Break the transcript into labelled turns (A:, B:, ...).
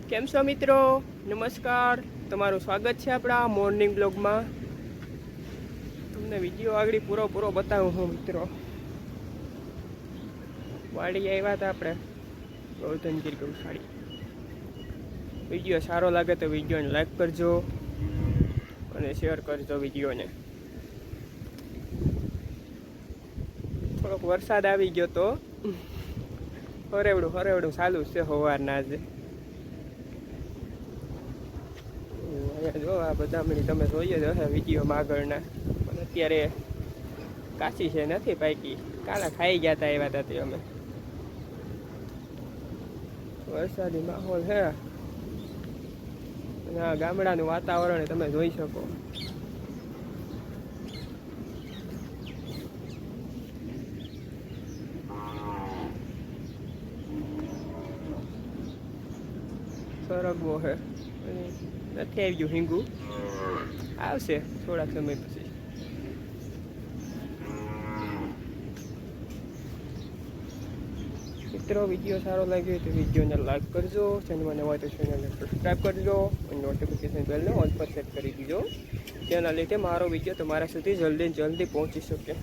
A: કેમ છો મિત્રો? નમસ્કાર, તમારું સ્વાગત છે આપણા મોર્નિંગ બ્લોગમાં. તમને વિડીયો આગળ પૂરો બતાવું હું મિત્રો. વાડી આવ્યા હતા આપણે ગૌતમગીર ગૌશાળી. વિડીયો સારો લાગે તો વિડીયોને લાઈક કરજો અને શેર કરજો વિડીયોને. થોડોક વરસાદ આવી ગયો તો હરેવડું ચાલુ છે સવારના આજે. જો આ બદામણી તમે જોઈએ જ હશે વિડીયોમાં આગળના, પણ અત્યારે કાચી છે, નથી પાકી. કાલા ખાઈ ગયા હતા એવા હતા તે અમે. વરસાદી માહોલ છે અને આ ગામડાનું વાતાવરણ તમે જોઈ શકો. સરગવો છે, નથી આવ્યું હિંગુ, આવશે થોડાક સમય પછી. મિત્રો વિડીયો સારો લાગ્યો તો વિડીયોને લાઈક કરજો, ચેનલમાં નવા હોય તો ચેનલને સબસ્ક્રાઈબ કરજો અને નોટિફિકેશન બેલને ઓલ પર સેટ કરી દીજો. જેના લીધે મારો વિડીયો તમારા સુધી જલ્દી પહોંચી શકે.